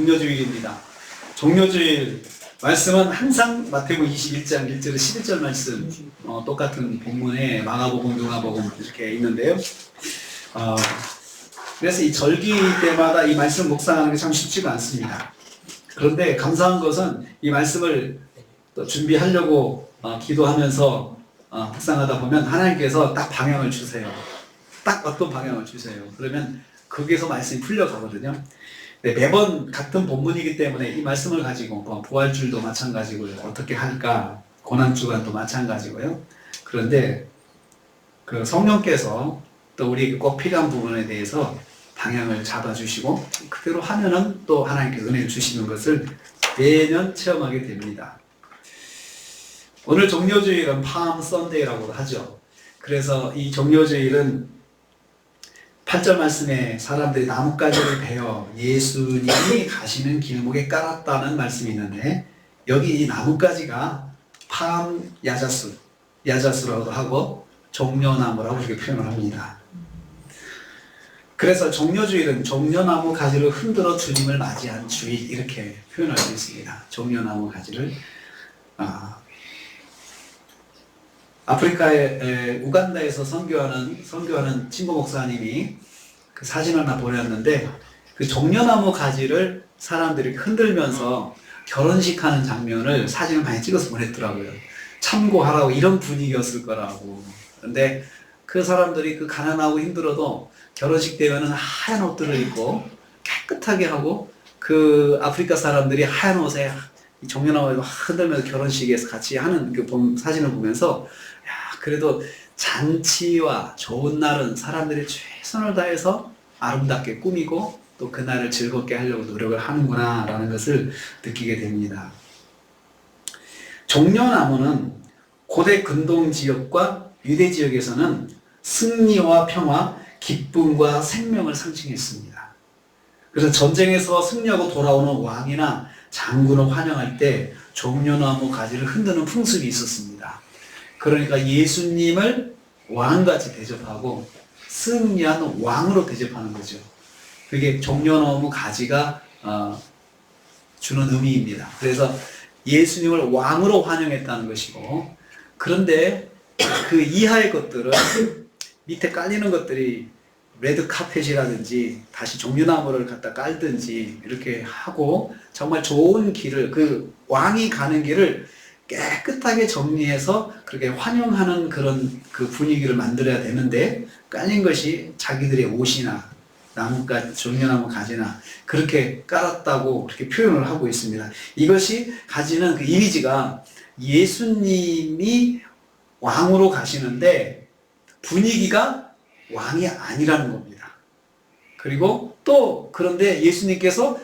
종려주일입니다. 종려주일 말씀은 항상 마태복음 21장 1절에 11절 말씀 똑같은 본문에 마가복음, 누가복음 이렇게 있는데요. 그래서 이 절기 때마다 이 말씀 묵상하는 게 참 쉽지가 않습니다. 그런데 감사한 것은 이 말씀을 또 준비하려고 기도하면서 묵상하다 보면 하나님께서 딱 방향을 주세요. 딱 어떤 방향을 주세요. 그러면 거기에서 말씀이 풀려가거든요. 네, 매번 같은 본문이기 때문에 이 말씀을 가지고 부활주일도 마찬가지고요. 어떻게 할까? 고난주간도 마찬가지고요. 그런데 그 성령께서 또 우리에게 꼭 필요한 부분에 대해서 방향을 잡아주시고 그대로 하면은 또 하나님께 은혜를 주시는 것을 매년 체험하게 됩니다. 오늘 종려주일은 팜 선데이라고 하죠. 그래서 이 종려주일은 8절 말씀에 사람들이 나뭇가지를 베어 예수님이 가시는 길목에 깔았다는 말씀이 있는데 여기 이 나뭇가지가 팜 야자수라고도 하고 종려나무라고 이렇게 표현을 합니다. 그래서 종려주일은 종려나무 가지를 흔들어 주님을 맞이한 주일 이렇게 표현할 수 있습니다. 종려나무 가지를 아프리카의 우간다에서 선교하는 친구 목사님이 그 사진을 하나 보냈는데 그 종려나무 가지를 사람들이 흔들면서 결혼식 하는 장면을 사진을 많이 찍어서 보냈더라고요. 참고하라고 이런 분위기였을 거라고. 그런데 그 사람들이 그 가난하고 힘들어도 결혼식 때면은 하얀 옷들을 입고 깨끗하게 하고 그 아프리카 사람들이 하얀 옷에 종려나무를 흔들면서 결혼식에서 같이 하는 그 사진을 보면서 그래도 잔치와 좋은 날은 사람들이 최선을 다해서 아름답게 꾸미고 또 그날을 즐겁게 하려고 노력을 하는구나 라는 것을 느끼게 됩니다. 종려나무는 고대 근동 지역과 유대 지역에서는 승리와 평화, 기쁨과 생명을 상징했습니다. 그래서 전쟁에서 승리하고 돌아오는 왕이나 장군을 환영할 때 종려나무 가지를 흔드는 풍습이 있었습니다. 그러니까 예수님을 왕같이 대접하고 승리한 왕으로 대접하는 거죠. 그게 종려나무 가지가 주는 의미입니다. 그래서 예수님을 왕으로 환영했다는 것이고, 그런데 그 이하의 것들은 밑에 깔리는 것들이 레드 카펫이라든지 다시 종려나무를 갖다 깔든지 이렇게 하고 정말 좋은 길을, 그 왕이 가는 길을 깨끗하게 정리해서 그렇게 환영하는 그런 그 분위기를 만들어야 되는데 깔린 것이 자기들의 옷이나 나뭇가지, 종려나무 가지나 그렇게 깔았다고 그렇게 표현을 하고 있습니다. 이것이 가지는 그 이미지가 예수님이 왕으로 가시는데 분위기가 왕이 아니라는 겁니다. 그리고 또 그런데 예수님께서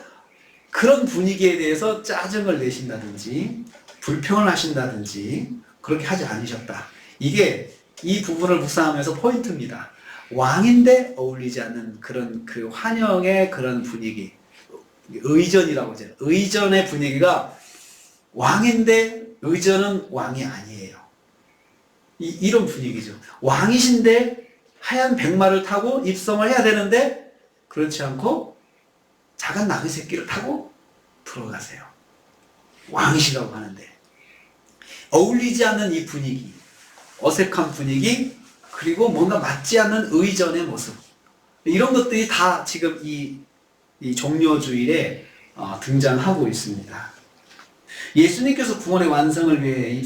그런 분위기에 대해서 짜증을 내신다든지 불평을 하신다든지 그렇게 하지 않으셨다. 이게 이 부분을 묵상하면서 포인트입니다. 왕인데 어울리지 않는 그런 그 환영의 그런 분위기, 의전이라고 하죠. 의전의 분위기가 왕인데 의전은 왕이 아니에요. 이런 분위기죠. 왕이신데 하얀 백마를 타고 입성을 해야 되는데 그렇지 않고 작은 나귀 새끼를 타고 들어가세요. 왕이시라고 하는데 어울리지 않는 이 분위기, 어색한 분위기, 그리고 뭔가 맞지 않는 의전의 모습, 이런 것들이 다 지금 이 종려주일에 등장하고 있습니다. 예수님께서 구원의 완성을 위해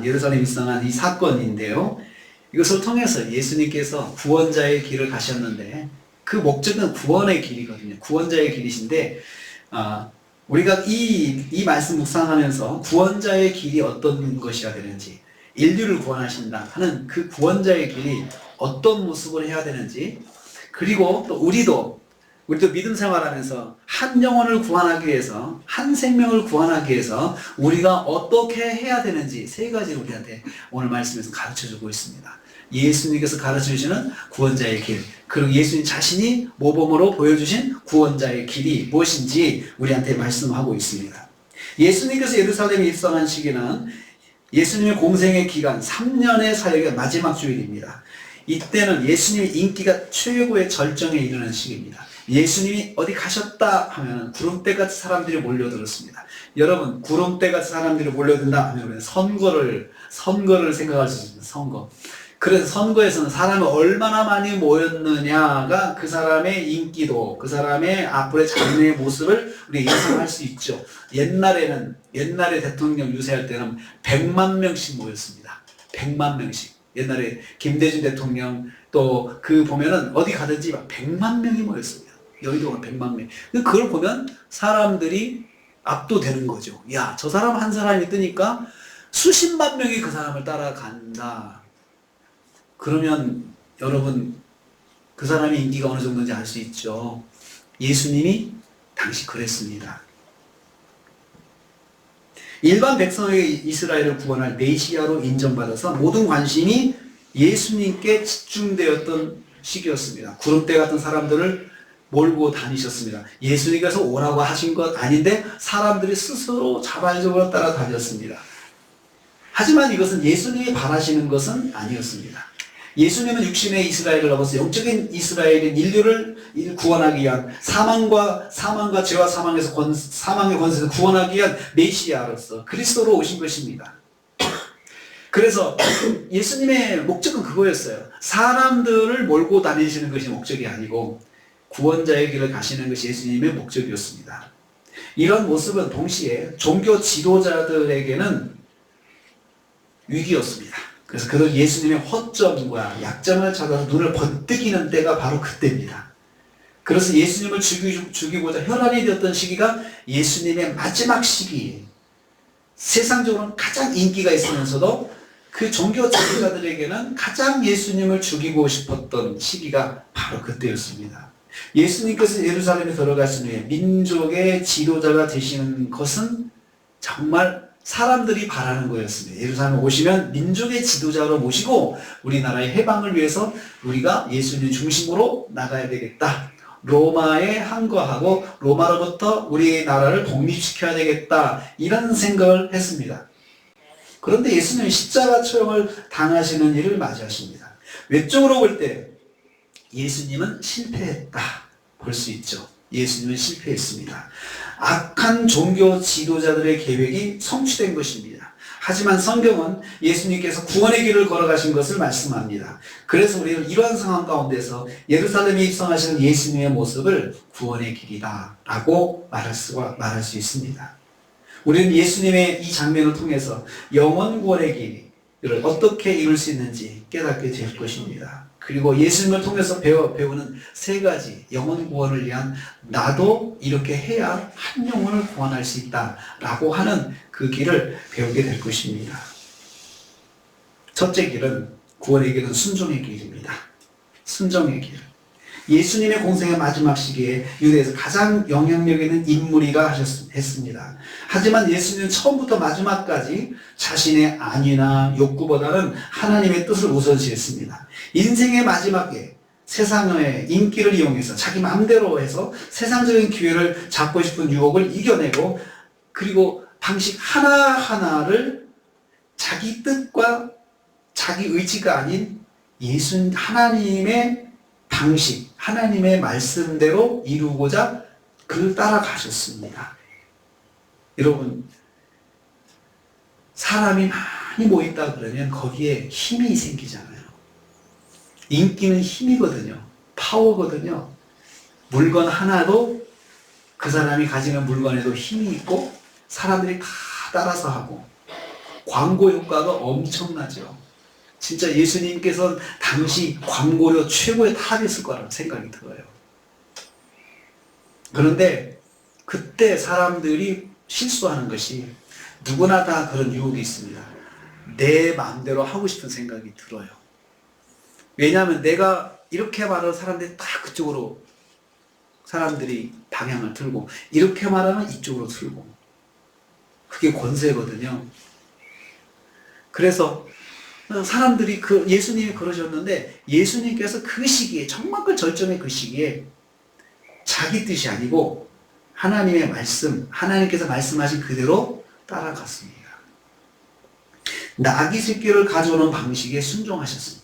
예루살렘에 입성한 이 사건인데요, 이것을 통해서 예수님께서 구원자의 길을 가셨는데 그 목적은 구원의 길이거든요. 구원자의 길이신데 우리가 이 말씀 묵상하면서 구원자의 길이 어떤 것이어야 되는지, 인류를 구원하신다 하는 그 구원자의 길이 어떤 모습을 해야 되는지, 그리고 또 우리도 믿음 생활하면서 한 영혼을 구원하기 위해서, 한 생명을 구원하기 위해서 우리가 어떻게 해야 되는지 세 가지를 우리한테 오늘 말씀에서 가르쳐주고 있습니다. 예수님께서 가르쳐주시는 구원자의 길, 그리고 예수님 자신이 모범으로 보여주신 구원자의 길이 무엇인지 우리한테 말씀하고 있습니다. 예수님께서 예루살렘에 입성한 시기는 예수님의 공생의 기간 3년의 사역의 마지막 주일입니다. 이때는 예수님의 인기가 최고의 절정에 이르는 시기입니다. 예수님이 어디 가셨다 하면 구름대같이 사람들이 몰려들었습니다. 여러분, 구름대같이 사람들이 몰려든다 하면 선거를 생각할 수 있습니다. 선거. 그래서 선거에서는 사람이 얼마나 많이 모였느냐가 그 사람의 인기도, 그 사람의 앞으로의 장래의 모습을 우리가 예상할 수 있죠. 옛날에 대통령 유세할 때는 100만 명씩 모였습니다. 100만 명씩. 옛날에 김대중 대통령 또 그 보면은 어디 가든지 막 100만 명이 모였습니다. 여의도가 100만 명. 그걸 보면 사람들이 압도되는 거죠. 야, 저 사람 한 사람이 뜨니까 수십만 명이 그 사람을 따라간다. 그러면 여러분, 그 사람의 인기가 어느 정도인지 알 수 있죠. 예수님이 당시 그랬습니다. 일반 백성에게 이스라엘을 구원할 메시아로 인정받아서 모든 관심이 예수님께 집중되었던 시기였습니다. 구름대 같은 사람들을 몰고 다니셨습니다. 예수님께서 오라고 하신 것 아닌데 사람들이 스스로 자발적으로 따라다녔습니다. 하지만 이것은 예수님이 바라시는 것은 아니었습니다. 예수님은 육신의 이스라엘을 넘어서 영적인 이스라엘인 인류를 구원하기 위한 사망과 죄와 사망의 권세에서 구원하기 위한 메시아로서 그리스도로 오신 것입니다. 그래서 예수님의 목적은 그거였어요. 사람들을 몰고 다니시는 것이 목적이 아니고 구원자의 길을 가시는 것이 예수님의 목적이었습니다. 이런 모습은 동시에 종교 지도자들에게는 위기였습니다. 그래서 그들 예수님의 허점과 약점을 찾아서 눈을 번뜩이는 때가 바로 그때입니다. 그래서 예수님을 죽이고자 혈안이 되었던 시기가 예수님의 마지막 시기, 세상적으로는 가장 인기가 있으면서도 그 종교 지도자들에게는 가장 예수님을 죽이고 싶었던 시기가 바로 그때였습니다. 예수님께서 예루살렘에 들어가신 후에 민족의 지도자가 되시는 것은 정말 사람들이 바라는 거였습니다. 예루살렘에 오시면 민족의 지도자로 모시고 우리나라의 해방을 위해서 우리가 예수님 중심으로 나가야 되겠다. 로마에 항거하고 로마로부터 우리나라를 독립시켜야 되겠다. 이런 생각을 했습니다. 그런데 예수님은 십자가 처형을 당하시는 일을 맞이하십니다. 외적으로 볼 때 예수님은 실패했다. 볼 수 있죠. 예수님은 실패했습니다. 악한 종교 지도자들의 계획이 성취된 것입니다. 하지만 성경은 예수님께서 구원의 길을 걸어가신 것을 말씀합니다. 그래서 우리는 이러한 상황 가운데서 예루살렘에 입성하시는 예수님의 모습을 구원의 길이다 라고 말할 수 있습니다. 우리는 예수님의 이 장면을 통해서 영원 구원의 길을 어떻게 이룰 수 있는지 깨닫게 될 것입니다. 그리고 예수님을 통해서 배우는 세 가지 영혼 구원을 위한 나도 이렇게 해야 한 영혼을 구원할 수 있다라고 하는 그 길을 배우게 될 것입니다. 첫째 길은 구원의 길은 순종의 길입니다. 순종의 길. 예수님의 공생의 마지막 시기에 유대에서 가장 영향력 있는 인물이라 했습니다. 하지만 예수님은 처음부터 마지막까지 자신의 안위나 욕구보다는 하나님의 뜻을 우선시했습니다. 인생의 마지막에 세상의 인기를 이용해서 자기 마음대로 해서 세상적인 기회를 잡고 싶은 유혹을 이겨내고 그리고 방식 하나하나를 자기 뜻과 자기 의지가 아닌 하나님의 방식, 하나님의 말씀대로 이루고자 그를 따라가셨습니다. 여러분, 사람이 많이 모인다 그러면 거기에 힘이 생기잖아요. 인기는 힘이거든요. 파워거든요. 물건 하나도 그 사람이 가지는 물건에도 힘이 있고 사람들이 다 따라서 하고 광고 효과가 엄청나죠. 진짜 예수님께서는 당시 광고료 최고의 탑이었을 거라고 생각이 들어요. 그런데 그때 사람들이 실수하는 것이 누구나 다 그런 유혹이 있습니다. 내 마음대로 하고 싶은 생각이 들어요. 왜냐하면 내가 이렇게 말하는 사람들이 다 그쪽으로 사람들이 방향을 틀고 이렇게 말하면 이쪽으로 틀고 그게 권세거든요. 그래서 사람들이 예수님이 그러셨는데 예수님께서 그 시기에 정말 그 절정의 그 시기에 자기 뜻이 아니고 하나님의 말씀, 하나님께서 말씀하신 그대로 따라갔습니다. 나귀 새끼를 가져오는 방식에 순종하셨습니다.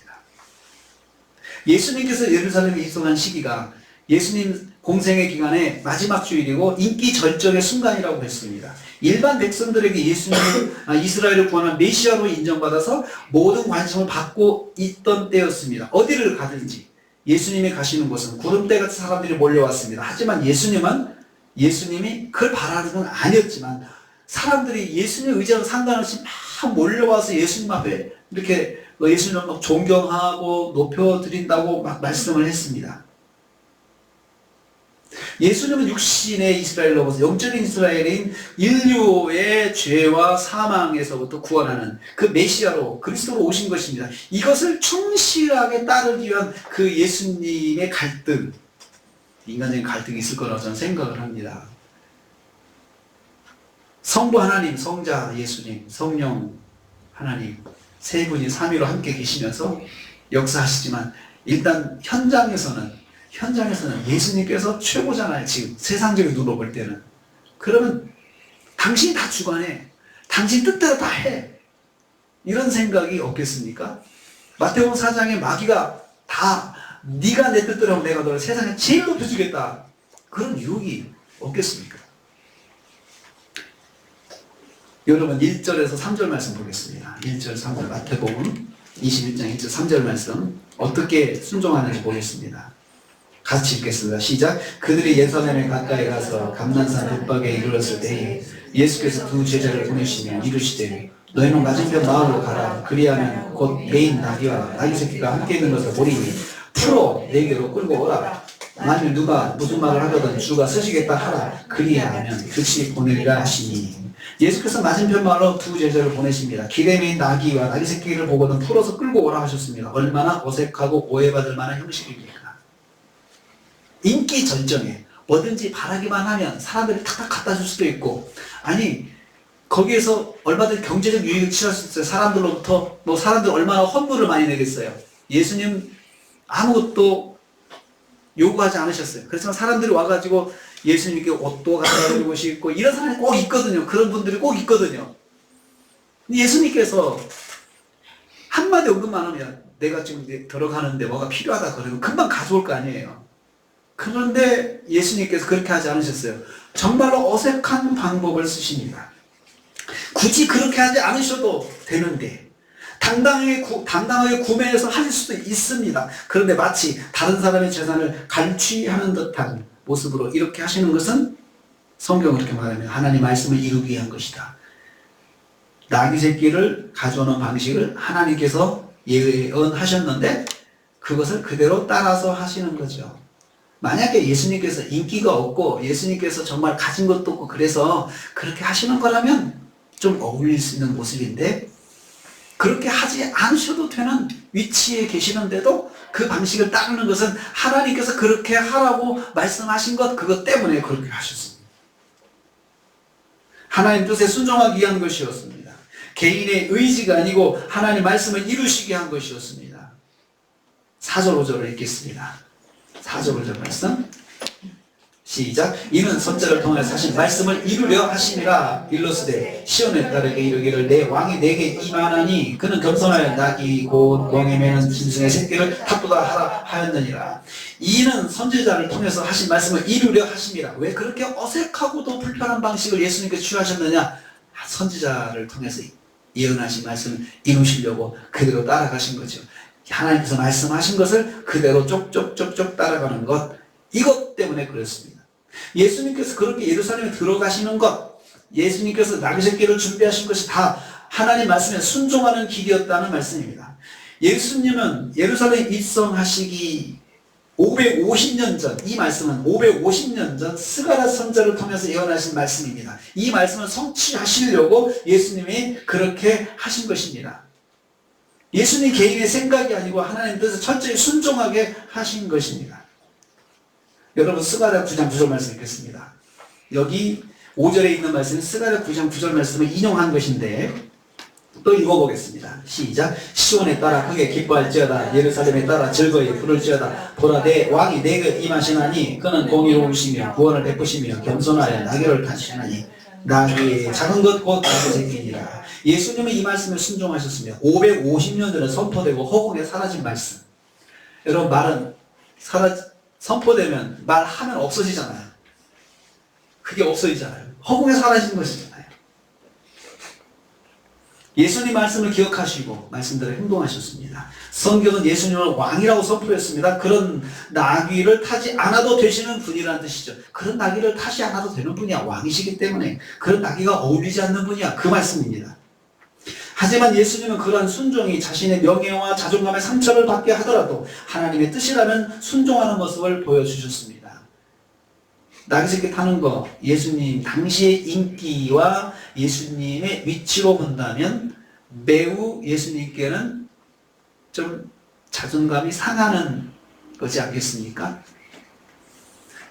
예수님께서 예루살렘에 입성한 시기가 예수님 공생의 기간의 마지막 주일이고 인기 절정의 순간이라고 했습니다. 일반 백성들에게 예수님은 이스라엘을 구원한 메시아로 인정받아서 모든 관심을 받고 있던 때였습니다. 어디를 가든지 예수님이 가시는 곳은 구름대같이 사람들이 몰려왔습니다. 하지만 예수님이 그걸 바라는 건 아니었지만 사람들이 예수님의 의지와는 상관없이 막 몰려와서 예수님 앞에 이렇게 예수님을 막 존경하고 높여드린다고 막 말씀을 했습니다. 예수님은 육신의 이스라엘로 오셔서 영적인 이스라엘인 인류의 죄와 사망에서부터 구원하는 그 메시아로 그리스도로 오신 것입니다. 이것을 충실하게 따르기 위한 그 예수님의 갈등, 인간적인 갈등이 있을 거라고 저는 생각을 합니다. 성부 하나님, 성자 예수님, 성령 하나님 세 분이 삼위로 함께 계시면서 역사하시지만 일단 현장에서는 예수님께서 최고잖아요. 지금 세상적인 눈으로 볼 때는. 그러면 당신이 다 주관해. 당신 뜻대로 다 해. 이런 생각이 없겠습니까? 마태복음 4장에 마귀가 다 네가 내 뜻대로 하면 내가 너를 세상에 제일 높여주겠다. 그런 유혹이 없겠습니까? 여러분 1절에서 3절 말씀 보겠습니다. 1절 3절 마태복음 21장 1절 3절 말씀 어떻게 순종하는지 보겠습니다. 같이 읽겠습니다. 시작. 그들이 예루살렘에 가까이 가서 감난산 벳박에 이르렀을 때에 예수께서 두 제자를 보내시며 이르시되 너희는 맞은편 마을로 가라. 그리하면 곧 메인 나귀와 나귀 새끼가 함께 있는 것을 보리니 풀어 내게로 끌고 오라. 만일 누가 무슨 말을 하거든 주가 쓰시겠다 하라. 그리하면 즉시 보내리라 하시니 예수께서 맞은편 마을로 두 제자를 보내십니다. 길에 메인 나귀와 나귀 새끼를 보고는 풀어서 끌고 오라 하셨습니다. 얼마나 어색하고 오해받을 만한 형식입니까? 인기 절정에 뭐든지 바라기만 하면 사람들이 탁탁 갖다 줄 수도 있고, 아니 거기에서 얼마든지 경제적 유익을 취할 수 있어요. 사람들로부터 사람들 얼마나 헌물을 많이 내겠어요. 예수님 아무것도 요구하지 않으셨어요. 그렇지만 사람들이 와가지고 예수님께 옷도 갖다 드리고 싶고 이런 사람이 꼭 있거든요. 그런 분들이 꼭 있거든요. 예수님께서 한마디 언급만 하면 내가 지금 들어가는데 뭐가 필요하다 그러면 금방 가져올 거 아니에요. 그런데 예수님께서 그렇게 하지 않으셨어요. 정말로 어색한 방법을 쓰십니다. 굳이 그렇게 하지 않으셔도 되는데 당당하게 구매해서 하실 수도 있습니다. 그런데 마치 다른 사람의 재산을 갈취하는 듯한 모습으로 이렇게 하시는 것은 성경은 그렇게 말하면 하나님 말씀을 이루기 위한 것이다. 나귀 새끼를 가져오는 방식을 하나님께서 예언하셨는데 그것을 그대로 따라서 하시는 거죠. 만약에 예수님께서 인기가 없고 예수님께서 정말 가진 것도 없고 그래서 그렇게 하시는 거라면 좀 어울릴 수 있는 모습인데 그렇게 하지 않으셔도 되는 위치에 계시는데도 그 방식을 따르는 것은 하나님께서 그렇게 하라고 말씀하신 것 그것 때문에 그렇게 하셨습니다. 하나님 뜻에 순종하기 위한 것이었습니다. 개인의 의지가 아니고 하나님 말씀을 이루시게 한 것이었습니다. 4절 5절을 읽겠습니다. 4절 5절 말씀 시작. 이는 선자를 통하여 하신 말씀을 이루려 하심이라. 일러스되 시온의 딸에게 이르기를 내 왕이 내게 임하나니 그는 겸손하여 나귀 곧 멍에 매는 짐승의 새끼를 탑보다 하라 하였느니라. 이는 선지자를 통해서 하신 말씀을 이루려 하심이라. 왜 그렇게 어색하고도 불편한 방식을 예수님께서 취하셨느냐? 선지자를 통해서 예언하신 말씀을 이루시려고 그대로 따라가신 거죠. 하나님께서 말씀하신 것을 그대로 쪽쪽쪽쪽 따라가는 것, 이것 때문에 그렇습니다. 예수님께서 그렇게 예루살렘에 들어가시는 것, 예수님께서 나귀 새끼를 준비하신 것이 다 하나님 말씀에 순종하는 길이었다는 말씀입니다. 예수님은 예루살렘에 입성하시기 550년 전, 이 말씀은 550년 전 스가랴 선지자를 통해서 예언하신 말씀입니다. 이 말씀을 성취하시려고 예수님이 그렇게 하신 것입니다. 예수님 개인의 생각이 아니고 하나님 뜻을 철저히 순종하게 하신 것입니다. 여러분 스가랴 9장 9절 말씀 읽겠습니다. 여기 5절에 있는 말씀은 스가랴 9장 9절 말씀을 인용한 것인데 또 읽어보겠습니다. 시작. 시온에 따라 크게 기뻐할지어다. 예루살렘에 따라 즐거이 부를지어다. 보라 내 왕이 내게 임하시나니 그는 공의로우시며 구원을 베푸시며 겸손하여 나귀를 타시나니 나귀의 작은 것 곧 나귀 새끼니라. 예수님은 이 말씀에 순종하셨으며 550년 전에 선포되고 허공에 사라진 말씀. 여러분, 말은 선포되면 말하면 없어지잖아요. 그게 없어지잖아요. 허공에 사라지는 것이잖아요. 예수님 말씀을 기억하시고 말씀대로 행동하셨습니다. 성경은 예수님을 왕이라고 선포했습니다. 그런 나귀를 타지 않아도 되시는 분이라는 뜻이죠. 그런 나귀를 타지 않아도 되는 분이야. 왕이시기 때문에 그런 나귀가 어울리지 않는 분이야. 그 말씀입니다. 하지만 예수님은 그러한 순종이 자신의 명예와 자존감의 상처를 받게 하더라도 하나님의 뜻이라면 순종하는 모습을 보여주셨습니다. 나귀 새끼 타는 거, 예수님 당시의 인기와 예수님의 위치로 본다면 매우 예수님께는 좀 자존감이 상하는 거지 않겠습니까?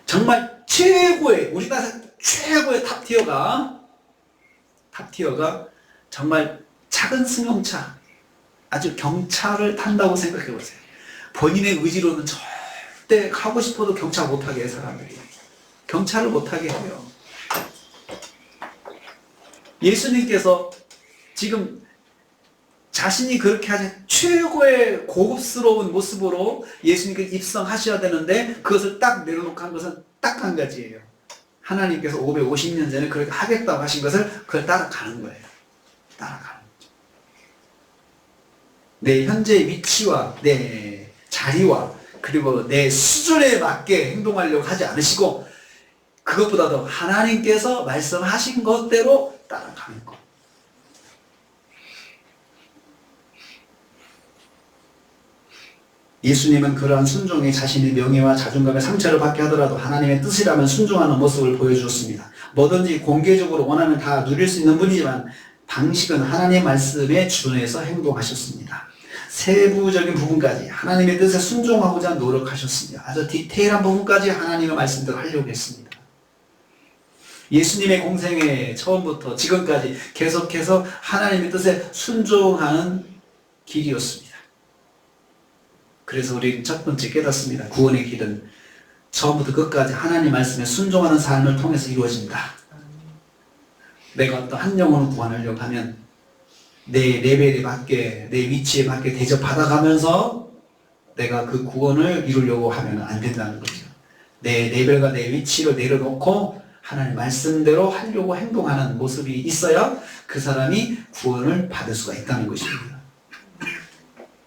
정말 최고의, 우리나라 최고의 탑티어가 정말 작은 승용차, 아주 경차를 탄다고 생각해 보세요. 본인의 의지로는 절대 하고 싶어도 경차 못하게 해요, 사람들이. 경차를 못하게 해요. 예수님께서 지금 자신이 그렇게 하신 최고의 고급스러운 모습으로 예수님께서 입성하셔야 되는데 그것을 딱 내려놓고 한 것은 딱 한 가지예요. 하나님께서 550년 전에 그렇게 하겠다고 하신 것을 그걸 따라가는 거예요. 따라가는 거죠. 내 현재의 위치와 내 자리와 그리고 내 수준에 맞게 행동하려고 하지 않으시고 그것보다도 하나님께서 말씀하신 것대로 따라가는 것. 예수님은 그러한 순종이 자신의 명예와 자존감의 상처를 받게 하더라도 하나님의 뜻이라면 순종하는 모습을 보여주었습니다. 뭐든지 공개적으로 원하면 다 누릴 수 있는 분이지만 방식은 하나님의 말씀에 준해서 행동하셨습니다. 세부적인 부분까지 하나님의 뜻에 순종하고자 노력하셨습니다. 아주 디테일한 부분까지 하나님의 말씀대로 하려고 했습니다. 예수님의 공생애 처음부터 지금까지 계속해서 하나님의 뜻에 순종하는 길이었습니다. 그래서 우리는 첫 번째 깨닫습니다. 구원의 길은 처음부터 끝까지 하나님 말씀에 순종하는 삶을 통해서 이루어진다. 내가 어떤 한 영혼을 구원하려고 하면 내 레벨에 맞게, 내 위치에 맞게 대접받아가면서 내가 그 구원을 이루려고 하면 안 된다는 거죠. 내 레벨과 내 위치를 내려놓고 하나님 말씀대로 하려고 행동하는 모습이 있어야 그 사람이 구원을 받을 수가 있다는 것입니다.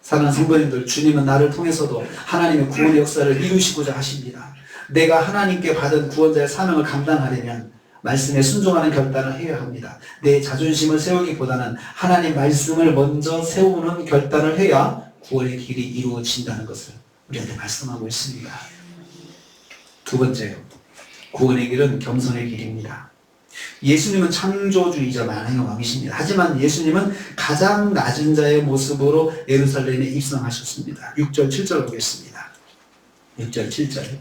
사랑하는 성도님들, 주님은 나를 통해서도 하나님의 구원의 역사를 이루시고자 하십니다. 내가 하나님께 받은 구원자의 사명을 감당하려면 말씀에 순종하는 결단을 해야 합니다. 내 자존심을 세우기보다는 하나님 말씀을 먼저 세우는 결단을 해야 구원의 길이 이루어진다는 것을 우리한테 말씀하고 있습니다. 두 번째요. 구원의 길은 겸손의 길입니다. 예수님은 창조주이자 만왕의 왕이십니다. 하지만 예수님은 가장 낮은 자의 모습으로 예루살렘에 입성하셨습니다. 6절 7절 보겠습니다. 6절 7절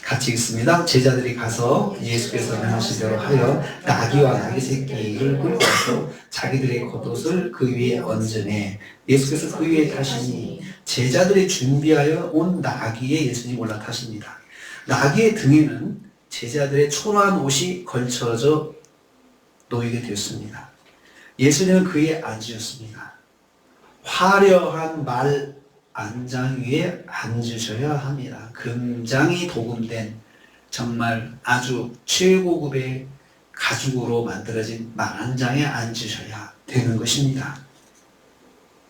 같이 읽습니다. 제자들이 가서 예수께서 명하신 대로 하여 나귀와 나귀 새끼를 끌고 와서 자기들의 겉옷을 그 위에 얹으매 예수께서 그 위에 타시니 제자들이 준비하여 온 나귀에 예수님 올라타십니다. 나귀의 등에는 제자들의 초라한 옷이 걸쳐져 놓이게 되었습니다. 예수님은 그 위에 앉으셨습니다. 화려한 말 안장 위에 앉으셔야 합니다. 금장이 도금된 정말 아주 최고급의 가죽으로 만들어진 말안장에 앉으셔야 되는 것입니다.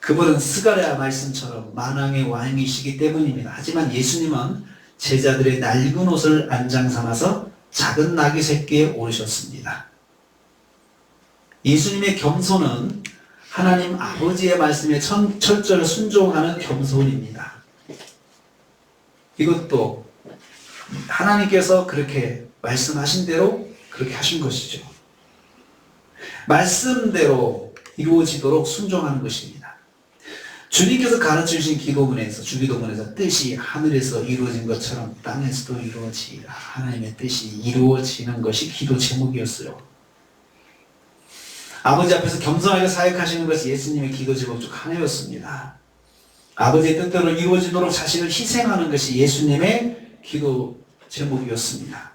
그분은 스가랴 말씀처럼 만왕의 왕이시기 때문입니다. 하지만 예수님은 제자들의 낡은 옷을 안장 삼아서 작은 나귀 새끼에 오르셨습니다. 예수님의 겸손은 하나님 아버지의 말씀에 철저히 순종하는 겸손입니다. 이것도 하나님께서 그렇게 말씀하신 대로 그렇게 하신 것이죠. 말씀대로 이루어지도록 순종하는 것입니다. 주님께서 가르치신 기도문에서 주기도문에서 뜻이 하늘에서 이루어진 것처럼 땅에서도 이루어지라. 하나님의 뜻이 이루어지는 것이 기도 제목이었어요. 아버지 앞에서 겸손하게 사역하시는 것이 예수님의 기도 제목 중 하나였습니다. 아버지의 뜻대로 이루어지도록 자신을 희생하는 것이 예수님의 기도 제목이었습니다.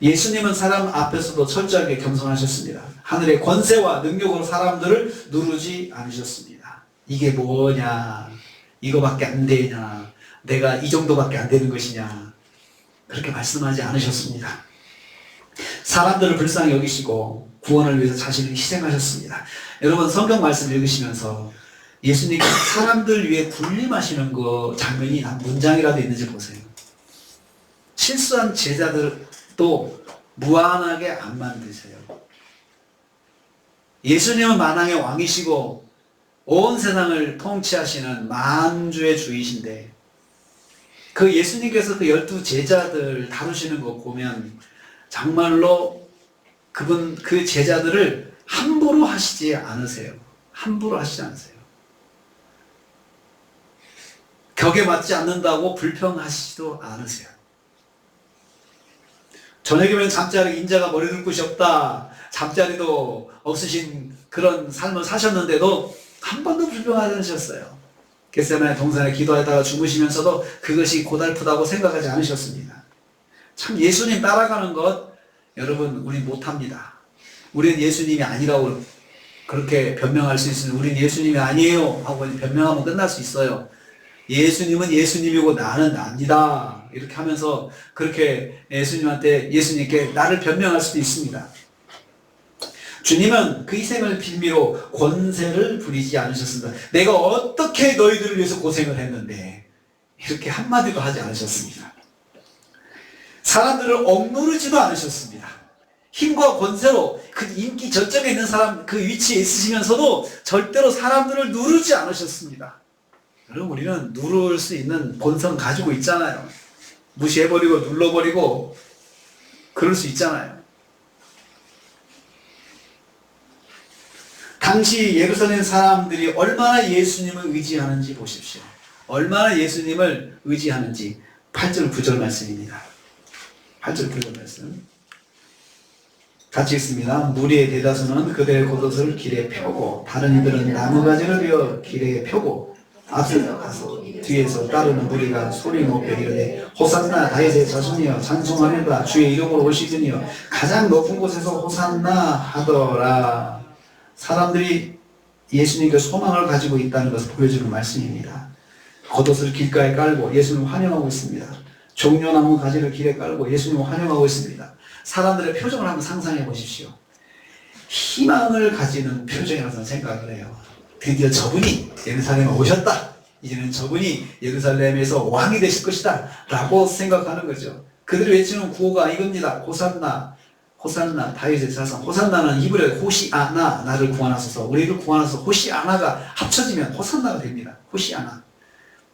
예수님은 사람 앞에서도 철저하게 겸손하셨습니다. 하늘의 권세와 능력으로 사람들을 누르지 않으셨습니다. 이게 뭐냐, 이거밖에 안 되냐, 내가 이 정도밖에 안 되는 것이냐, 그렇게 말씀하지 않으셨습니다. 사람들을 불쌍히 여기시고 구원을 위해서 자신을 희생하셨습니다. 여러분 성경 말씀 읽으시면서 예수님께서 사람들 위해 군림하시는 그 장면이 한 문장이라도 있는지 보세요. 실수한 제자들도 무한하게 안 만드세요. 예수님은 만왕의 왕이시고 온 세상을 통치하시는 만주의 주이신데 그 예수님께서 그 12 제자들 다루시는 거 보면 정말로 그 제자들을 함부로 하시지 않으세요. 함부로 하시지 않으세요. 격에 맞지 않는다고 불평하시지도 않으세요. 저녁이면 잠자리 인자가 머리 둘 곳이 없다. 잠자리도 없으신 그런 삶을 사셨는데도 한 번도 불평하지 않으셨어요. 겟세마네 동산에 기도하다가 주무시면서도 그것이 고달프다고 생각하지 않으셨습니다. 참 예수님 따라가는 것 여러분 우리 못합니다. 우리는 예수님이 아니라고 그렇게 변명할 수 있으면 우리는 예수님이 아니에요 하고 변명하면 끝날 수 있어요. 예수님은 예수님이고 나는 납니다. 이렇게 하면서 그렇게 예수님께 나를 변명할 수도 있습니다. 주님은 그 희생을 빌미로 권세를 부리지 않으셨습니다. 내가 어떻게 너희들을 위해서 고생을 했는데 이렇게 한마디도 하지 않으셨습니다. 사람들을 억누르지도 않으셨습니다. 힘과 권세로 그 인기 저점에 있는 사람 그 위치에 있으시면서도 절대로 사람들을 누르지 않으셨습니다. 여러분 우리는 누를 수 있는 본성 가지고 있잖아요. 무시해버리고 눌러버리고 그럴 수 있잖아요. 당시 예루살렘 사람들이 얼마나 예수님을 의지하는지 보십시오. 얼마나 예수님을 의지하는지 8절 9절 말씀입니다. 8절 9절 말씀 같이 읽습니다. 무리의 대다수는 그들의 겉옷을 길에 펴고 다른 이들은 나무가지를 베어 길에 펴고 앞서 가서 뒤에서 따르는 무리가 소리 높여 이르되 호산나 다윗의 자손이여 찬송하리라 주의 이름으로 오시더니여 가장 높은 곳에서 호산나 하더라. 사람들이 예수님께 소망을 가지고 있다는 것을 보여주는 말씀입니다. 겉옷을 길가에 깔고 예수님을 환영하고 있습니다. 종려나무 가지를 길에 깔고 예수님을 환영하고 있습니다. 사람들의 표정을 한번 상상해 보십시오. 희망을 가지는 표정이라고 생각을 해요. 드디어 저분이 예루살렘에 오셨다. 이제는 저분이 예루살렘에서 왕이 되실 것이다 라고 생각하는 거죠. 그들이 외치는 구호가 이겁니다. 호산나 호산나 다윗의 자손. 호산나는 히브리어 호시아나 나를 구원하소서. 우리를 구원하소서. 호시아나가 합쳐지면 호산나가 됩니다. 호시아나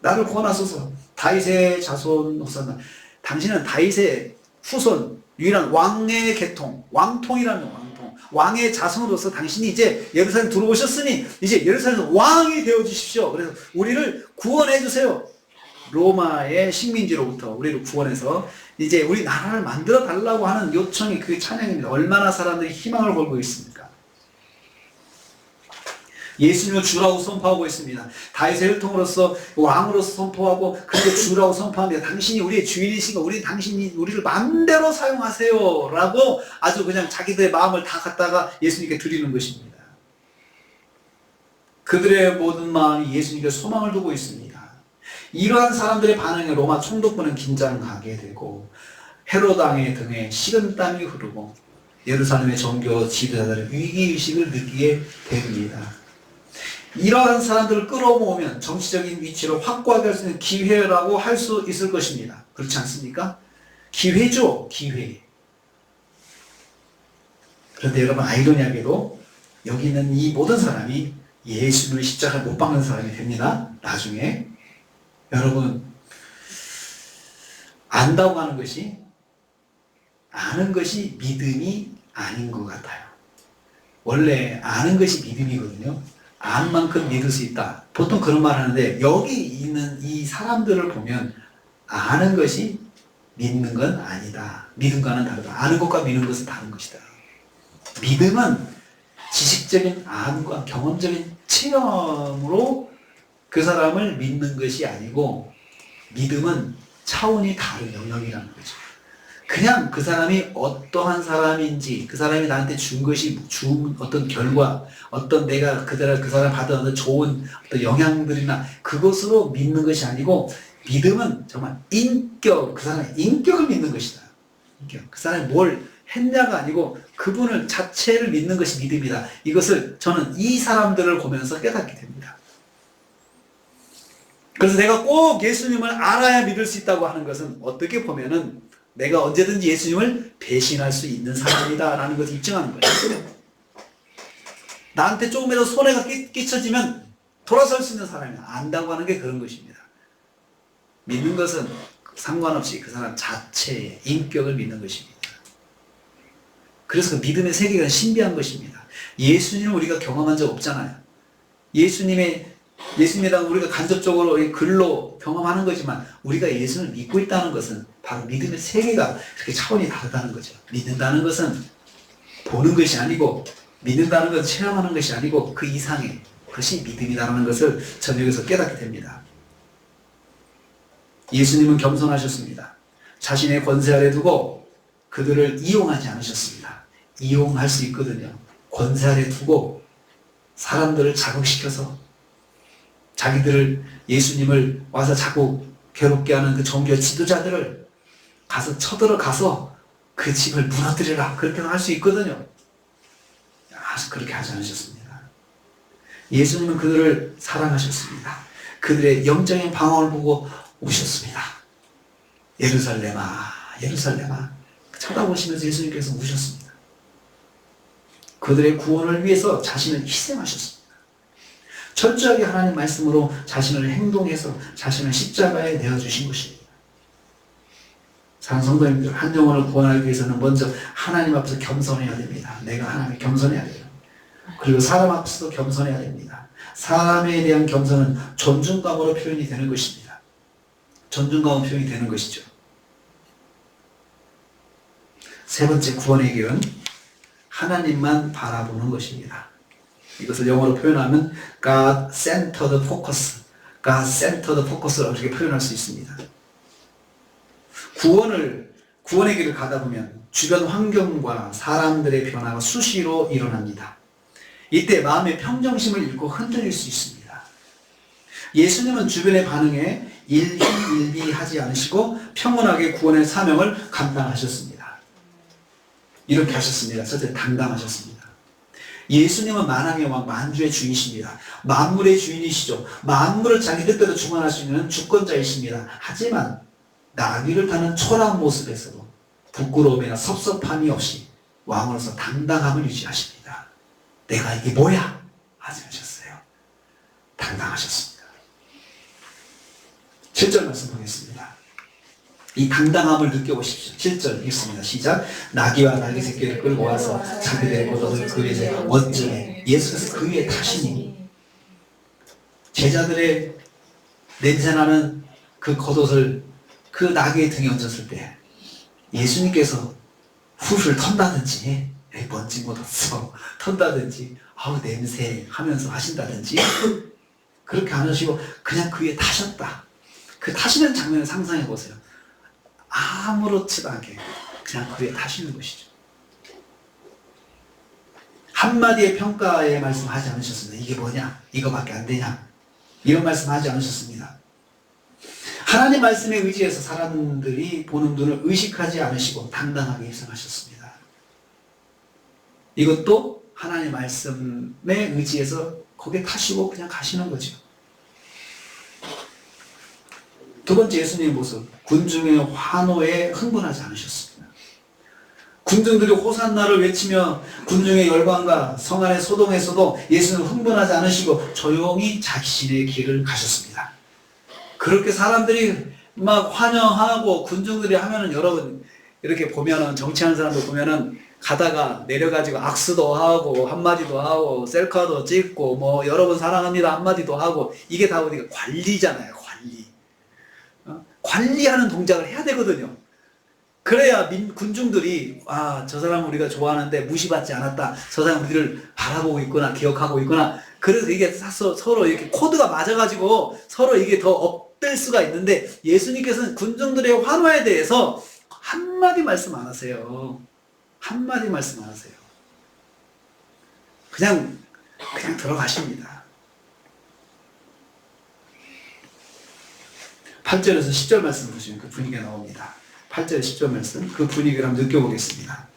나를 구원하소서. 다윗의 자손 호산나. 당신은 다윗의 후손 유일한 왕의 계통 왕통이라는 왕통 왕의 자손으로서 당신이 이제 예루살렘 들어오셨으니 이제 예루살렘 왕이 되어주십시오. 그래서 우리를 구원해 주세요. 로마의 식민지로부터 우리를 구원해서 이제 우리 나라를 만들어 달라고 하는 요청이 그 찬양입니다. 얼마나 사람들이 희망을 걸고 있습니까? 예수님을 주라고 선포하고 있습니다. 다윗의 혈통으로서 왕으로서 선포하고 그렇게 주라고 선포합니다. 당신이 우리의 주인이시고 당신이 우리를 마음대로 사용하세요 라고 아주 그냥 자기들의 마음을 다 갖다가 예수님께 드리는 것입니다. 그들의 모든 마음이 예수님께 소망을 두고 있습니다. 이러한 사람들의 반응에 로마 총독부는 긴장하게 되고 헤롯 왕의 등에 식은땀이 흐르고 예루살렘의 종교 지도자들은 위기의식을 느끼게 됩니다. 이러한 사람들을 끌어모으면 정치적인 위치를 확고하게 할 수 있는 기회라고 할 수 있을 것입니다. 그렇지 않습니까? 기회죠, 기회. 그런데 여러분 아이러니하게도 여기 있는 이 모든 사람이 예수를 십자가에 못 박는 사람이 됩니다. 나중에 여러분 안다고 하는 것이 아는 것이 믿음이 아닌 것 같아요. 원래 아는 것이 믿음이거든요. 아는 만큼 믿을 수 있다. 보통 그런 말 하는데 여기 있는 이 사람들을 보면 아는 것이 믿는 건 아니다. 믿음과는 다르다. 아는 것과 믿는 것은 다른 것이다. 믿음은 지식적인 암과 경험적인 체험으로 그 사람을 믿는 것이 아니고 믿음은 차원이 다른 영역이라는 거죠. 그냥 그 사람이 어떠한 사람인지, 그 사람이 나한테 준 것이, 준 어떤 결과, 어떤 내가 그 사람 받은 어떤 좋은 어떤 영향들이나 그것으로 믿는 것이 아니고, 믿음은 정말 인격, 그 사람의 인격을 믿는 것이다. 인격. 그 사람이 뭘 했냐가 아니고 그분을 자체를 믿는 것이 믿음이다. 이것을 저는 이 사람들을 보면서 깨닫게 됩니다. 그래서 내가 꼭 예수님을 알아야 믿을 수 있다고 하는 것은 어떻게 보면은 내가 언제든지 예수님을 배신할 수 있는 사람이다라는 것을 입증하는 거예요. 나한테 조금이라도 손해가 끼쳐지면 돌아설 수 있는 사람이 안다고 하는 게 그런 것입니다. 믿는 것은 상관없이 그 사람 자체의 인격을 믿는 것입니다. 그래서 그 믿음의 세계가 신비한 것입니다. 예수님을 우리가 경험한 적 없잖아요. 예수님이랑 우리가 간접적으로 글로 경험하는 거지만 우리가 예수를 믿고 있다는 것은 바로 믿음의 세계가 그렇게 차원이 다르다는 거죠. 믿는다는 것은 보는 것이 아니고, 믿는다는 것은 체험하는 것이 아니고 그 이상의 것이 믿음이라는 것을 저는 여기서 깨닫게 됩니다. 예수님은 겸손하셨습니다. 자신의 권세 아래 두고 그들을 이용하지 않으셨습니다. 이용할 수 있거든요. 권세 아래 두고 사람들을 자극시켜서 자기들을, 예수님을 와서 자꾸 괴롭게 하는 그 종교 지도자들을 가서 쳐들어가서 그 집을 무너뜨리라, 그렇게 할 수 있거든요. 그렇게 하지 않으셨습니다. 예수님은 그들을 사랑하셨습니다. 그들의 영적인 방황을 보고 우셨습니다. 예루살렘아, 예루살렘아, 쳐다보시면서 예수님께서 우셨습니다. 그들의 구원을 위해서 자신을 희생하셨습니다. 철저하게 하나님 말씀으로 자신을 행동해서 자신을 십자가에 내어주신 것입니다. 사랑하는 성도님들, 한 영혼을 구원하기 위해서는 먼저 하나님 앞에서 겸손해야 됩니다. 내가 하나님께 겸손해야 돼요. 그리고 사람 앞에서도 겸손해야 됩니다. 사람에 대한 겸손은 존중감으로 표현이 되는 것입니다. 존중감으로 표현이 되는 것이죠. 세 번째 구원의 길은 하나님만 바라보는 것입니다. 이것을 영어로 표현하면 God-centered focus, God-centered focus라고 이렇게 표현할 수 있습니다. 구원의 길을 가다 보면 주변 환경과 사람들의 변화가 수시로 일어납니다. 이때 마음의 평정심을 잃고 흔들릴 수 있습니다. 예수님은 주변의 반응에 일희일비하지 않으시고 평온하게 구원의 사명을 감당하셨습니다. 이렇게 하셨습니다. 첫째, 당당하셨습니다. 예수님은 만왕의 왕, 만주의 주이십니다. 만물의 주인이시죠. 만물을 자기 뜻대로 주관할 수 있는 주권자이십니다. 하지만 나귀를 타는 초라한 모습에서도 부끄러움이나 섭섭함이 없이 왕으로서 당당함을 유지하십니다. 내가 이게 뭐야? 하지 않으셨어요. 당당하셨습니다. 7절 말씀 보겠습니다. 이 당당함을 느껴보십시오. 7절 읽습니다. 시작. 나귀와 나귀 새끼를 끌고 와서 자기들의 겉옷을 그 위에 원점에 예수께서 그 위에 타시니 제자들의 냄새나는 그 겉옷을 그 나귀의 등에 얹었을 때 예수님께서 훌훌 턴다든지 먼지 묻었어 턴다든지 아우 냄새 하면서 하신다든지 그렇게 안 하시고 그냥 그 위에 타셨다. 그 타시는 장면을 상상해 보세요. 아무렇지도 않게 그냥 그 위에 타시는 것이죠. 한마디의 평가의 말씀하지 않으셨습니다. 이게 뭐냐? 이거밖에 안 되냐? 이런 말씀하지 않으셨습니다. 하나님 말씀에 의지해서 사람들이 보는 눈을 의식하지 않으시고 당당하게 입성하셨습니다. 이것도 하나님 말씀에 의지해서 거기에 타시고 그냥 가시는 거죠. 두 번째, 예수님의 모습. 군중의 환호에 흥분하지 않으셨습니다. 군중들이 호산나를 외치며 군중의 열광과 성 안의 소동에서도 예수는 흥분하지 않으시고 조용히 자신의 길을 가셨습니다. 그렇게 사람들이 막 환영하고 군중들이 하면은, 여러분 이렇게 보면은 정치하는 사람들 보면은 가다가 내려가지고 악수도 하고 한마디도 하고 셀카도 찍고 뭐 여러분 사랑합니다 한마디도 하고, 이게 다 우리가 관리잖아요. 관리. 관리하는 동작을 해야 되거든요. 그래야 군중들이 저 사람 우리가 좋아하는데 무시받지 않았다, 저 사람 우리를 바라보고 있구나, 기억하고 있구나. 그래서 이게 서로 이렇게 코드가 맞아가지고 서로 이게 더 업될 수가 있는데, 예수님께서는 군중들의 환호에 대해서 한마디 말씀 안 하세요. 한마디 말씀 안 하세요. 그냥 들어가십니다. 8절에서 10절 말씀 보시면 그 분위기가 나옵니다. 8절 10절 말씀, 그 분위기를 한번 느껴보겠습니다.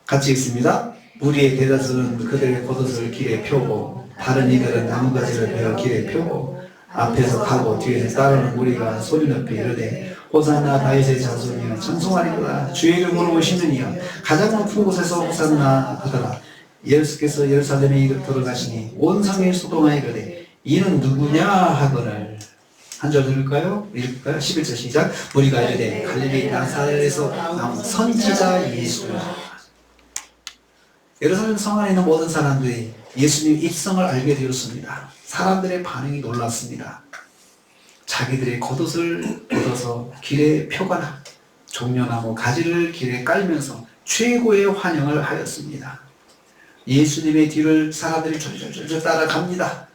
같이 읽습니다. 무리의 대다수는 그들의 겉옷을 길에 펴고 다른 이들은 나뭇가지를 베어 길에 펴고 앞에서 가고 뒤에서 따르는 무리가 소리 높여 이르되 호산나 다윗의 자손이여 찬송하리로다. 주의 이름으로 오시는 이여 가장 높은 곳에서 호산나 하더라. 예수께서 예루살렘에 들어가시니 온 성에 소동하여 이르되 이는 누구냐 하거늘. 한 절 읽을까요? 11절 시작. 무리가 이르되 갈릴리 나사렛에서 나온 선지자 예수라. 예루살렘 성 안에 있는 모든 사람들이 예수님 입성을 알게 되었습니다. 사람들의 반응이 놀랐습니다. 자기들의 겉옷을 얻어서 길에 펴거나 종려나무 가지를 길에 깔면서 최고의 환영을 하였습니다. 예수님의 뒤를 사람들이 졸졸졸 따라갑니다.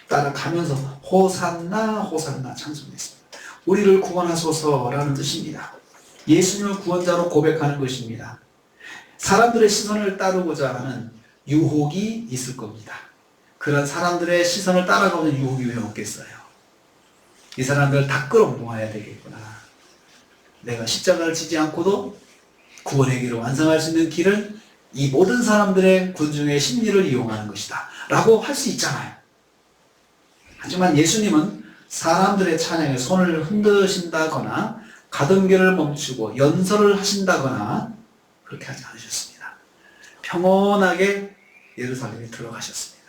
따라가면서 호산나 호산나 찬송했습니다. 우리를 구원하소서라는 뜻입니다. 예수님을 구원자로 고백하는 것입니다. 사람들의 시선을 따르고자 하는 유혹이 있을 겁니다. 그런 사람들의 시선을 따라가는 유혹이 왜 없겠어요? 이 사람들 다 끌어모아야 되겠구나. 내가 십자가를 지지 않고도 구원의 길을 완성할 수 있는 길은 이 모든 사람들의 군중의 심리를 이용하는 것이다 라고 할 수 있잖아요. 하지만 예수님은 사람들의 찬양에 손을 흔드신다거나 가던 길을 멈추고 연설을 하신다거나 그렇게 하지 않으셨습니다. 평온하게 예루살렘에 들어가셨습니다.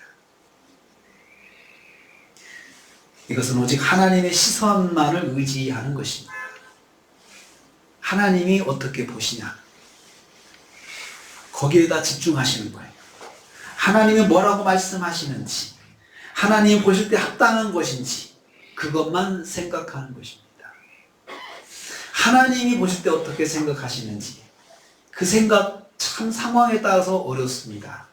이것은 오직 하나님의 시선만을 의지하는 것입니다. 하나님이 어떻게 보시냐, 거기에다 집중하시는 거예요. 하나님이 뭐라고 말씀하시는지, 하나님이 보실 때 합당한 것인지 그것만 생각하는 것입니다. 하나님이 보실 때 어떻게 생각하시는지 그 생각 참 상황에 따라서 어렵습니다.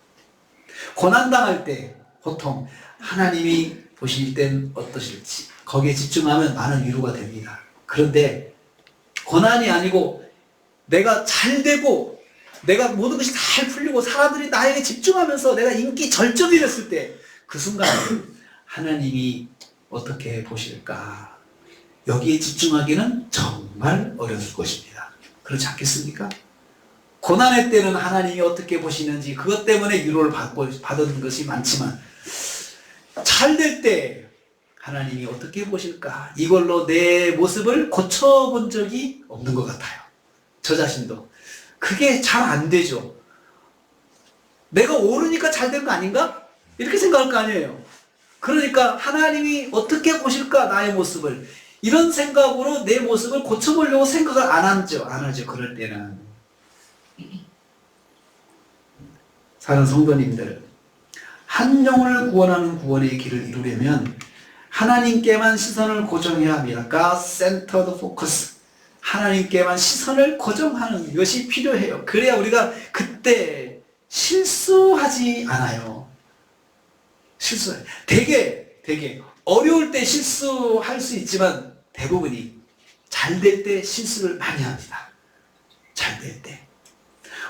고난당할 때 보통 하나님이 보실 땐 어떠실지 거기에 집중하면 많은 위로가 됩니다. 그런데 고난이 아니고 내가 잘 되고 내가 모든 것이 잘 풀리고 사람들이 나에게 집중하면서 내가 인기 절정이 됐을 때 그 순간에 하나님이 어떻게 보실까, 여기에 집중하기는 정말 어려울 것입니다. 그렇지 않겠습니까? 고난의 때는 하나님이 어떻게 보시는지 그것 때문에 위로를 받은 것이 많지만 잘 될 때 하나님이 어떻게 보실까, 이걸로 내 모습을 고쳐본 적이 없는 것 같아요. 저 자신도 그게 잘 안 되죠. 내가 오르니까 잘 된 거 아닌가? 이렇게 생각할 거 아니에요. 그러니까 하나님이 어떻게 보실까 나의 모습을, 이런 생각으로 내 모습을 고쳐보려고 생각을 안 하죠. 그럴 때는. 사는 성도님들, 한 영혼을 구원하는 구원의 길을 이루려면 하나님께만 시선을 고정해야 합니다. God-centered focus. 하나님께만 시선을 고정하는 것이 필요해요. 그래야 우리가 그때 실수하지 않아요. 되게 어려울 때 실수할 수 있지만 대부분이 잘 될 때 실수를 많이 합니다. 잘 될 때.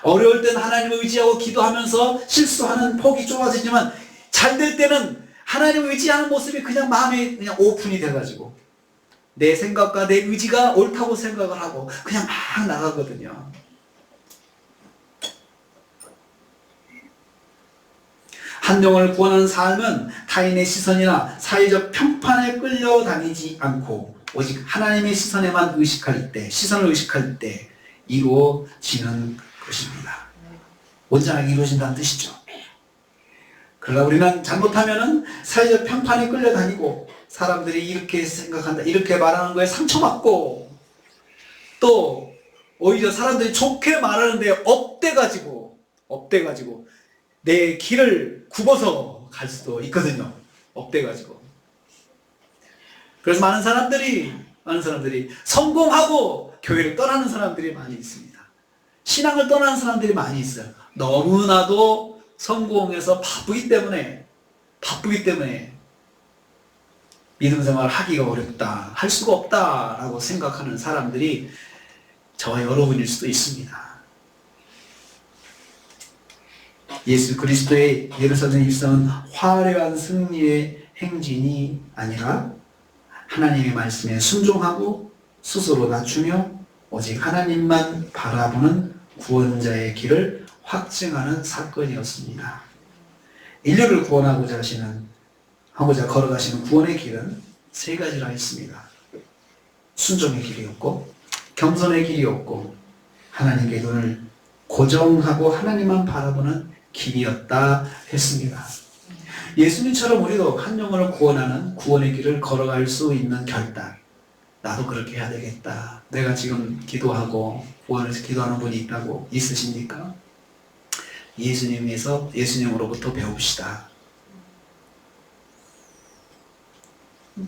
어려울 때는 하나님을 의지하고 기도하면서 실수하는 폭이 좁아지지만 잘 될 때는 하나님을 의지하는 모습이 그냥 마음이 그냥 오픈이 돼가지고 내 생각과 내 의지가 옳다고 생각을 하고 그냥 막 나가거든요. 한 영혼을 구원하는 삶은 타인의 시선이나 사회적 평판에 끌려다니지 않고 오직 하나님의 시선을 의식할 때 이루어지는 것입니다. 온전하게 이루어진다는 뜻이죠. 그러나 우리는 잘못하면은 사회적 평판에 끌려다니고 사람들이 이렇게 생각한다, 이렇게 말하는 거에 상처받고 또 오히려 사람들이 좋게 말하는데 업돼가지고 내 길을 굽어서 갈 수도 있거든요. 업돼가지고. 그래서 많은 사람들이 성공하고 교회를 떠나는 사람들이 많이 있습니다. 신앙을 떠나는 사람들이 많이 있어요. 너무나도 성공해서 바쁘기 때문에 믿음 생활을 하기가 어렵다, 할 수가 없다라고 생각하는 사람들이 저와 여러분일 수도 있습니다. 예수 그리스도의 예루살렘 입성은 화려한 승리의 행진이 아니라 하나님의 말씀에 순종하고 스스로 낮추며 오직 하나님만 바라보는 구원자의 길을 확증하는 사건이었습니다. 인류를 구원하고자 걸어가시는 구원의 길은 세 가지라 했습니다. 순종의 길이었고, 겸손의 길이었고, 하나님께 눈을 고정하고 하나님만 바라보는 길이었다 했습니다. 예수님처럼 우리도 한 영혼을 구원하는 구원의 길을 걸어갈 수 있는 결단, 나도 그렇게 해야 되겠다. 내가 지금 기도하고 구원해서 기도하는 분이 있다고 있으십니까? 예수님으로부터 배웁시다.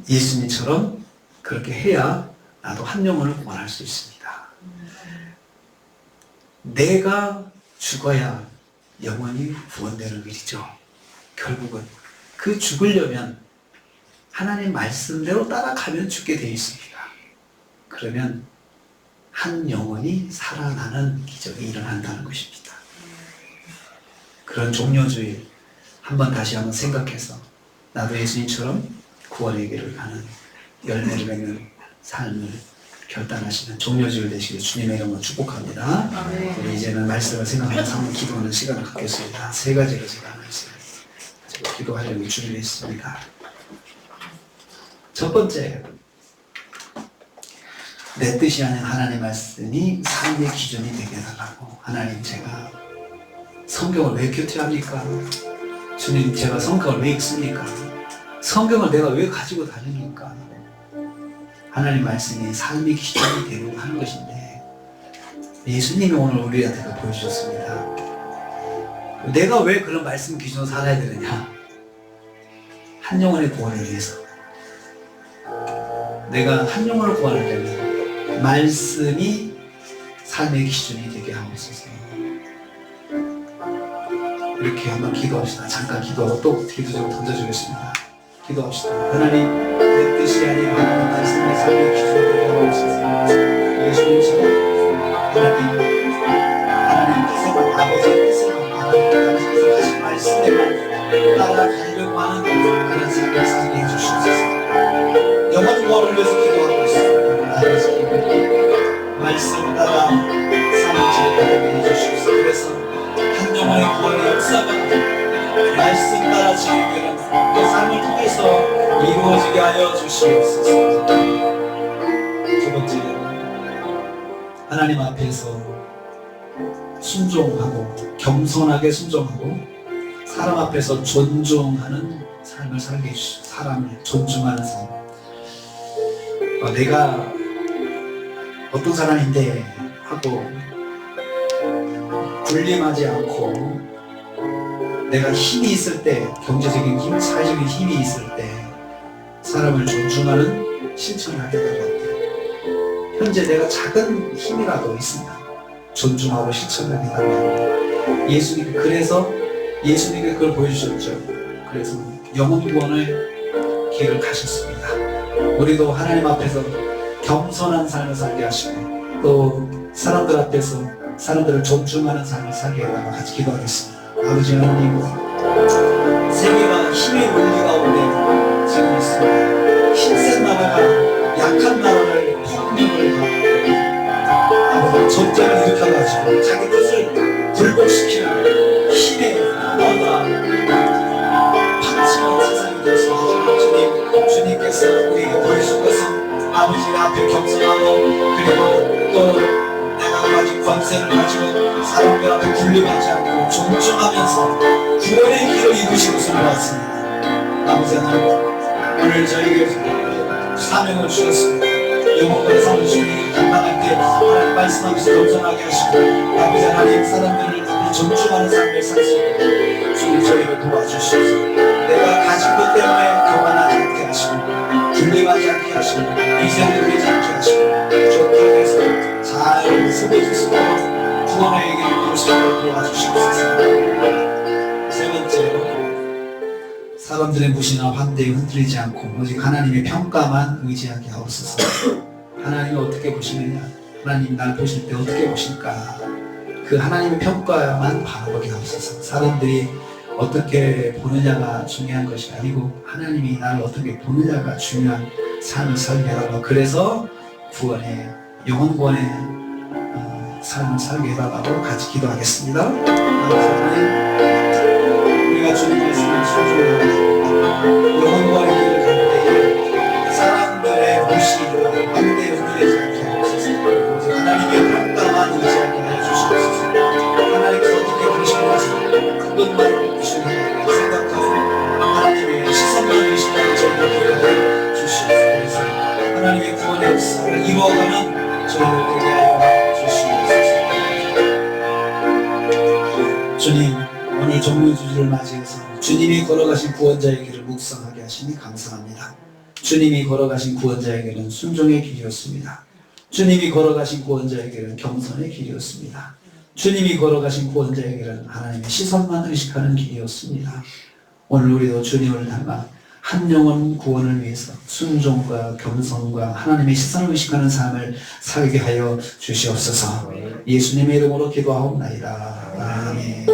예수님처럼 그렇게 해야 나도 한 영혼을 구원할 수 있습니다. 내가 죽어야 영원히 구원되는 일이죠. 결국은 그 죽으려면 하나님 말씀대로 따라가면 죽게 되어 있습니다. 그러면 한 영혼이 살아나는 기적이 일어난다는 것입니다. 그런 종려주일 다시 한번 생각해서 나도 예수님처럼 구원의 길을 가는 열매를 맺는 삶을 결단하시는 종려주일 되시길 주님의 이름으로 축복합니다. 우리 이제는 말씀을 생각하면서 한번 기도하는 시간을 갖겠습니다. 세 가지로 제가 기도하려고 준비했습니다. 첫 번째, 내 뜻이 아닌 하나님의 말씀이 삶의 기준이 되게 해달라고. 하나님, 제가 성경을 왜 교태합니까? 주님, 제가 성경을 왜 읽습니까? 성경을 내가 왜 가지고 다닙니까? 하나님 말씀이 삶의 기준이 되려고 하는 것인데, 예수님이 오늘 우리한테 보여주셨습니다. 내가 왜 그런 말씀 기준으로 살아야 되느냐? 한 영혼의 구원을 위해서. 내가 한 영혼을 구원하려면 말씀이 삶의 기준이 되게 하옵소서. 이렇게 한번 기도합시다. 잠깐 기도하고 또 기도적으로 던져주겠습니다. 기도합시다. 하나님, 내 뜻이 아닌 하나님 말씀이 삶의 기준이 되게 하옵소서. 예수님처럼 하나님 뜻에만, 아버지의 뜻에만 당신께서 하신 말씀에만 따라가려고 하는 그런 삶을 살게 해주시옵소서. 영원 구원을 위해서 기도하고 있습니다. 말씀 따라 삶을 지내게 해주시옵소서. 그래서 한 영혼의 구원의 역사가 말씀 따라 지내는 그 삶을 통해서 이루어지게 하여 주시옵소서. 두 번째는 하나님 앞에서 순종하고 겸손하게 순종하고 사람 앞에서 존중하는 삶을 살게 해주시옵소서. 사람을 존중하는 삶. 내가 어떤 사람인데 하고 군림하지 않고 내가 힘이 있을 때, 경제적인 힘, 사회적인 힘이 있을 때 사람을 존중하는 실천을 하게 될 것 같아요. 현재 내가 작은 힘이라도 있습니다. 존중하고 실천하게 되면 그래서 예수님이 그걸 보여주셨죠. 그래서 영혼 구원의 길을 가셨습니다. 우리도 하나님 앞에서 겸손한 삶을 살게 하시고 또 사람들 앞에서 사람들을 존중하는 삶을 살게 해달라고 같이 기도하겠습니다. 아버지 하나님, 세계가 힘의 원리 가운데 지금 있습니다. 힘센 나라가 약한 나라를 폭력을 하고 전쟁을 일으켜가지고 자기 뜻을 굴복시키는 힘의 나라가 판치는 세상이 되었습니다. 주님께서 우리에게 보여준 것은 아버지가 앞에 겸손하고 그리고 또 내가 가진 권세를 가지고 사람들 앞에 군림하지 않고 존중하면서 구원의 길을 이루신 것을 보았습니다. 아버지 하나님, 오늘 저희에게 사명을 주셨습니다. 영혼과 삶을 주님 감당할 때 하나님 말씀하면서 겸손하게 하시고 아버지 하나님 사람들을 존중하는 삶을 살 수 있도록 주님 저희를 도와주시옵소서. 내가 가진 것 때문에 교만하지 않게 하시고 군림하지 않게 하시고 이생을 되지 않게 하시고 좋게 해서 잘 세워질 수 있도록 구원의 길을 이룰 수 있도록 도와주시옵소서. 세 번째로 사람들의 무시나 환대에 흔들리지 않고 오직 하나님의 평가만 의지하게 하옵소서. 하나님이 어떻게 보시느냐? 하나님 날 보실 때 어떻게 보실까? 그 하나님의 평가만 바라보게 하옵소서. 사람들이 어떻게 보느냐가 중요한 것이 아니고 하나님이 나를 어떻게 보느냐가 중요한 삶을 살게 해달라고. 그래서 구원의 영원 구원의 삶을 살게 해달라고 같이 기도하겠습니다. 하나님, 우리가 주님 말씀을 순종하고 영원 구원의 길을 갈 때에 사람들의 무시와 반대에 흔들리지 않게 하옵소서. 하나님의 평가만 의지하게 하여 주시옵소서. 하나님께서 어떻게 보시는지 그것만 중요하게 생각하고 하나님의 시선만 의식하는 저희를 기도해 주시옵소서. 그래서 하나님의 구원의 역사를 이루어가는 저희를 되게 하여 주시옵소서. 주님, 오늘 종료주지를 맞이해서 주님이 걸어가신 구원자의 길을 묵상하게 하시니 감사합니다. 주님이 걸어가신 구원자의 길은 순종의 길이었습니다. 주님이 걸어가신 구원자의 길은 겸손의 길이었습니다. 주님이 걸어가신 구원자의 길은 하나님의 시선만 의식하는 길이었습니다. 오늘 우리도 주님을 닮아 한 영혼 구원을 위해서 순종과 겸손과 하나님의 시선을 의식하는 삶을 살게 하여 주시옵소서. 예수님의 이름으로 기도하옵나이다. 아멘.